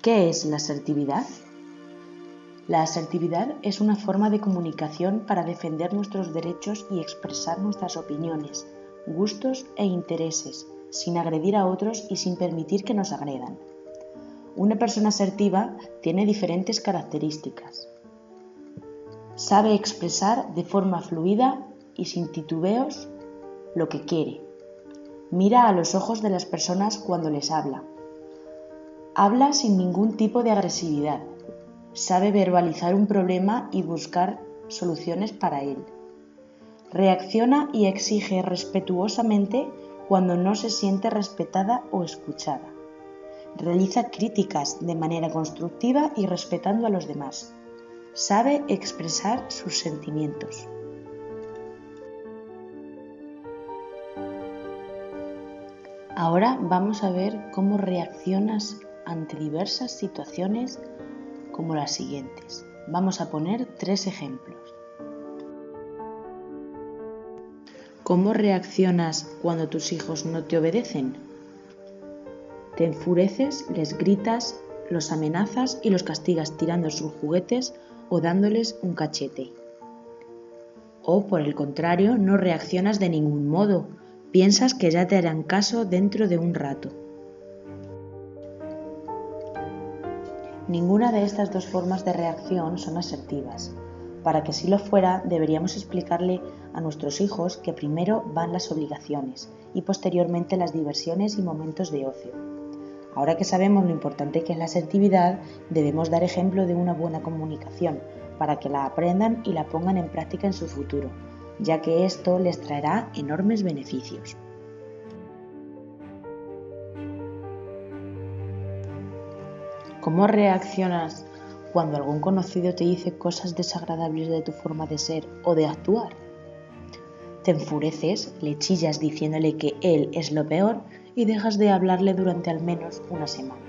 ¿Qué es la asertividad? La asertividad es una forma de comunicación para defender nuestros derechos y expresar nuestras opiniones, gustos e intereses, sin agredir a otros y sin permitir que nos agredan. Una persona asertiva tiene diferentes características. Sabe expresar de forma fluida y sin titubeos lo que quiere. Mira a los ojos de las personas cuando les habla. Habla sin ningún tipo de agresividad. Sabe verbalizar un problema y buscar soluciones para él. Reacciona y exige respetuosamente cuando no se siente respetada o escuchada. Realiza críticas de manera constructiva y respetando a los demás. Sabe expresar sus sentimientos. Ahora vamos a ver cómo reaccionas ante diversas situaciones como las siguientes. Vamos a poner 3 ejemplos. ¿Cómo reaccionas cuando tus hijos no te obedecen? Te enfureces, les gritas, los amenazas y los castigas tirando sus juguetes o dándoles un cachete. O, por el contrario, no reaccionas de ningún modo. Piensas que ya te harán caso dentro de un rato. Ninguna de estas 2 formas de reacción son asertivas. Para que sí lo fuera, deberíamos explicarle a nuestros hijos que primero van las obligaciones y posteriormente las diversiones y momentos de ocio. Ahora que sabemos lo importante que es la asertividad, debemos dar ejemplo de una buena comunicación para que la aprendan y la pongan en práctica en su futuro, ya que esto les traerá enormes beneficios. ¿Cómo reaccionas cuando algún conocido te dice cosas desagradables de tu forma de ser o de actuar? Te enfureces, le chillas diciéndole que él es lo peor y dejas de hablarle durante al menos una semana.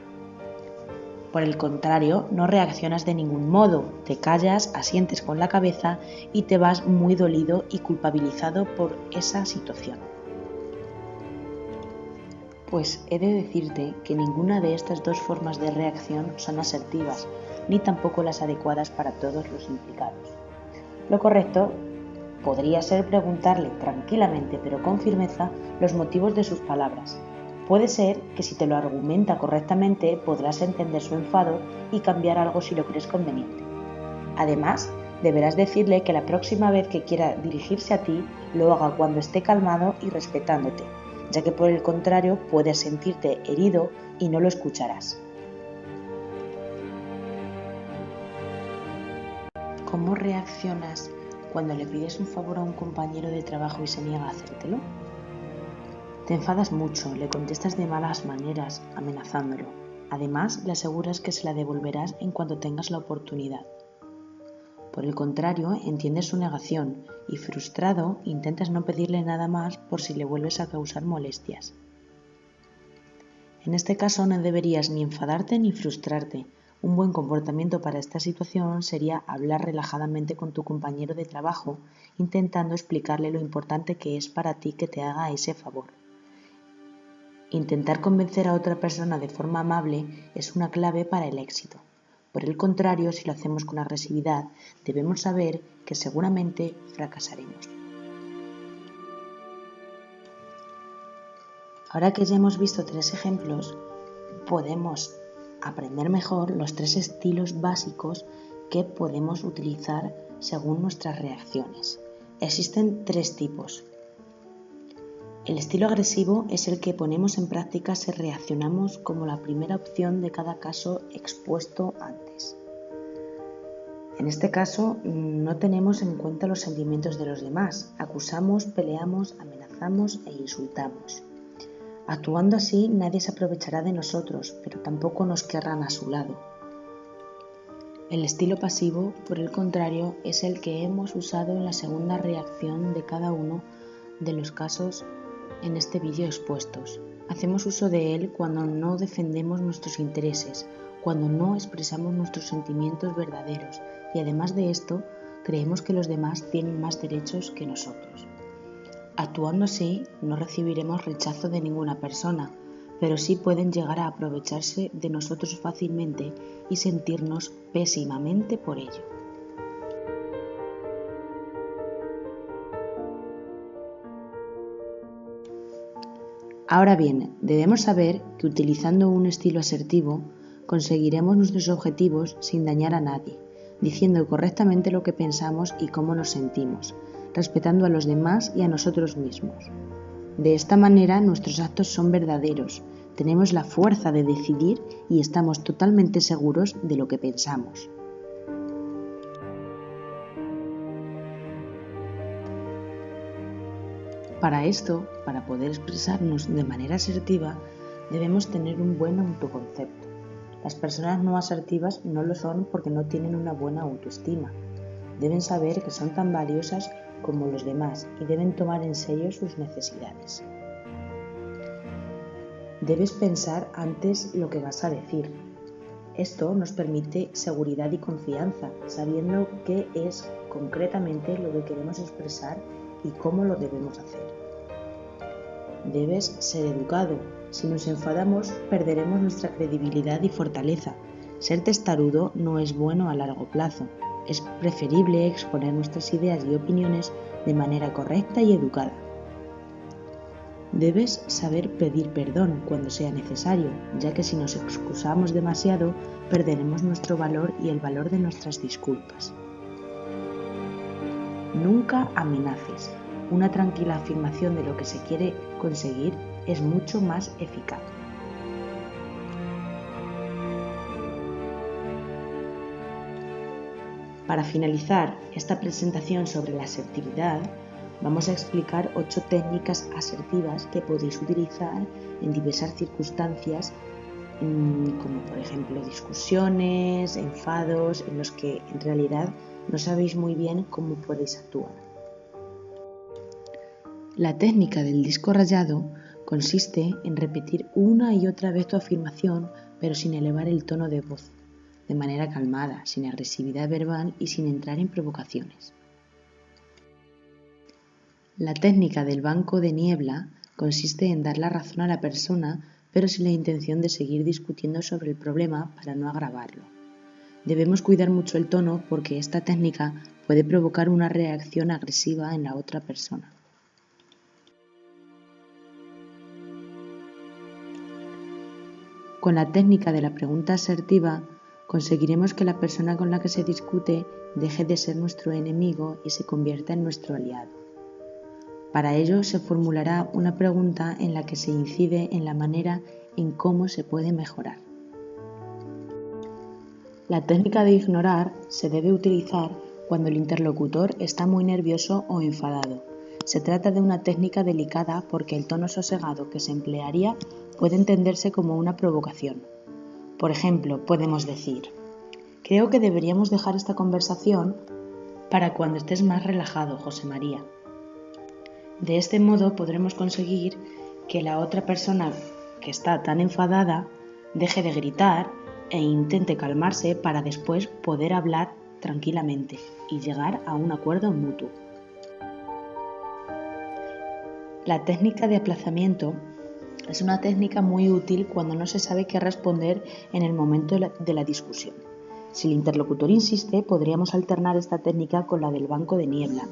Por el contrario, no reaccionas de ningún modo, te callas, asientes con la cabeza y te vas muy dolido y culpabilizado por esa situación. Pues he de decirte que ninguna de estas 2 formas de reacción son asertivas, ni tampoco las adecuadas para todos los implicados. Lo correcto podría ser preguntarle tranquilamente pero con firmeza los motivos de sus palabras. Puede ser que si te lo argumenta correctamente podrás entender su enfado y cambiar algo si lo crees conveniente. Además, deberás decirle que la próxima vez que quiera dirigirse a ti lo haga cuando esté calmado y respetándote, ya que por el contrario puedes sentirte herido y no lo escucharás. ¿Cómo reaccionas cuando le pides un favor a un compañero de trabajo y se niega a hacértelo? Te enfadas mucho, le contestas de malas maneras, amenazándolo. Además, le aseguras que se la devolverás en cuanto tengas la oportunidad. Por el contrario, entiendes su negación y, frustrado, intentas no pedirle nada más por si le vuelves a causar molestias. En este caso no deberías ni enfadarte ni frustrarte. Un buen comportamiento para esta situación sería hablar relajadamente con tu compañero de trabajo, intentando explicarle lo importante que es para ti que te haga ese favor. Intentar convencer a otra persona de forma amable es una clave para el éxito. Por el contrario, si lo hacemos con agresividad, debemos saber que seguramente fracasaremos. Ahora que ya hemos visto 3 ejemplos, podemos aprender mejor los 3 estilos básicos que podemos utilizar según nuestras reacciones. Existen 3 tipos. El estilo agresivo es el que ponemos en práctica si reaccionamos como la primera opción de cada caso expuesto antes. En este caso, no tenemos en cuenta los sentimientos de los demás. Acusamos, peleamos, amenazamos e insultamos. Actuando así, nadie se aprovechará de nosotros, pero tampoco nos querrán a su lado. El estilo pasivo, por el contrario, es el que hemos usado en la segunda reacción de cada uno de los casos en este vídeo expuestos. Hacemos uso de él cuando no defendemos nuestros intereses, cuando no expresamos nuestros sentimientos verdaderos y además de esto, creemos que los demás tienen más derechos que nosotros. Actuando así, no recibiremos rechazo de ninguna persona, pero sí pueden llegar a aprovecharse de nosotros fácilmente y sentirnos pésimamente por ello. Ahora bien, debemos saber que utilizando un estilo asertivo conseguiremos nuestros objetivos sin dañar a nadie, diciendo correctamente lo que pensamos y cómo nos sentimos, respetando a los demás y a nosotros mismos. De esta manera nuestros actos son verdaderos, tenemos la fuerza de decidir y estamos totalmente seguros de lo que pensamos. Para esto, para poder expresarnos de manera asertiva, debemos tener un buen autoconcepto. Las personas no asertivas no lo son porque no tienen una buena autoestima. Deben saber que son tan valiosas como los demás y deben tomar en serio sus necesidades. Debes pensar antes lo que vas a decir. Esto nos permite seguridad y confianza, sabiendo qué es concretamente lo que queremos expresar y cómo lo debemos hacer. Debes ser educado. Si nos enfadamos, perderemos nuestra credibilidad y fortaleza. Ser testarudo no es bueno a largo plazo. Es preferible exponer nuestras ideas y opiniones de manera correcta y educada. Debes saber pedir perdón cuando sea necesario, ya que si nos excusamos demasiado, perderemos nuestro valor y el valor de nuestras disculpas. Nunca amenaces. Una tranquila afirmación de lo que se quiere conseguir es mucho más eficaz. Para finalizar esta presentación sobre la asertividad, vamos a explicar 8 técnicas asertivas que podéis utilizar en diversas circunstancias, como por ejemplo discusiones, enfados, en los que en realidad no sabéis muy bien cómo podéis actuar. La técnica del disco rayado consiste en repetir una y otra vez tu afirmación, pero sin elevar el tono de voz, de manera calmada, sin agresividad verbal y sin entrar en provocaciones. La técnica del banco de niebla consiste en dar la razón a la persona, pero sin la intención de seguir discutiendo sobre el problema para no agravarlo. Debemos cuidar mucho el tono porque esta técnica puede provocar una reacción agresiva en la otra persona. Con la técnica de la pregunta asertiva, conseguiremos que la persona con la que se discute deje de ser nuestro enemigo y se convierta en nuestro aliado. Para ello se formulará una pregunta en la que se incide en la manera en cómo se puede mejorar. La técnica de ignorar se debe utilizar cuando el interlocutor está muy nervioso o enfadado. Se trata de una técnica delicada porque el tono sosegado que se emplearía puede entenderse como una provocación. Por ejemplo, podemos decir: creo que deberíamos dejar esta conversación para cuando estés más relajado, José María. De este modo podremos conseguir que la otra persona que está tan enfadada deje de gritar e intente calmarse para después poder hablar tranquilamente y llegar a un acuerdo mutuo. La técnica de aplazamiento es una técnica muy útil cuando no se sabe qué responder en el momento de la discusión. Si el interlocutor insiste, podríamos alternar esta técnica con la del banco de niebla,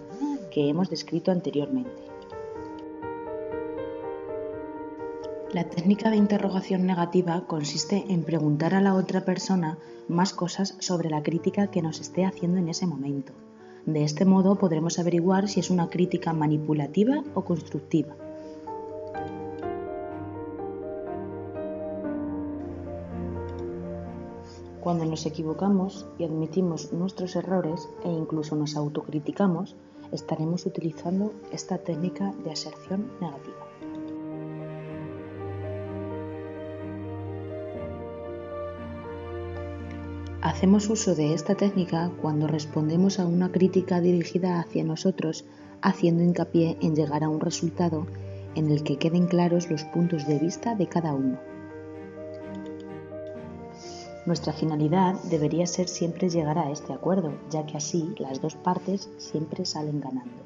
que hemos descrito anteriormente. La técnica de interrogación negativa consiste en preguntar a la otra persona más cosas sobre la crítica que nos esté haciendo en ese momento. De este modo podremos averiguar si es una crítica manipulativa o constructiva. Cuando nos equivocamos y admitimos nuestros errores e incluso nos autocriticamos, estaremos utilizando esta técnica de aserción negativa. Hacemos uso de esta técnica cuando respondemos a una crítica dirigida hacia nosotros, haciendo hincapié en llegar a un resultado en el que queden claros los puntos de vista de cada uno. Nuestra finalidad debería ser siempre llegar a este acuerdo, ya que así las dos partes siempre salen ganando.